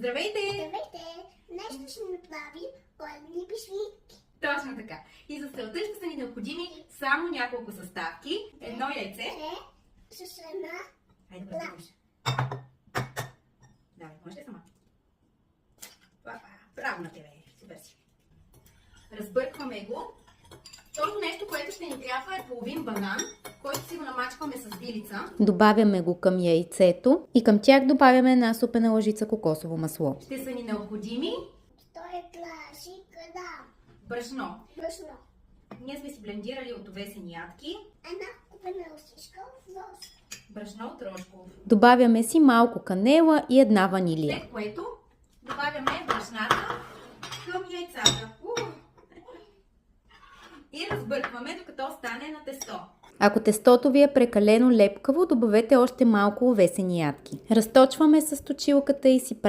Здравейте! Здравейте! Днес ще направим коледни бисквитки. Точно така. И за целта ще са ни необходими само няколко съставки. Едно яйце. С една. Хайде, бързаш. Давай, можеш ли сама? Браво на тебе. Супер си. Разбъркваме го. Второто нещо, което ще ни трябва е половин банан, който си го намачкваме с вилица. Добавяме го към яйцето и към тях добавяме една супена лъжица кокосово масло. Ще са ни необходими 100 клаши грам брашно. брашно. Ние сме си блендирали от овесени ядки. Една купена лъжичка в Брашно от Трошков. Добавяме си малко канела и една ванилия. След което добавяме брашната към яйцата. И разбъркваме, докато стане на тесто. Ако тестото ви е прекалено лепкаво, добавете още малко овесени ядки. Разточваме с точилката и си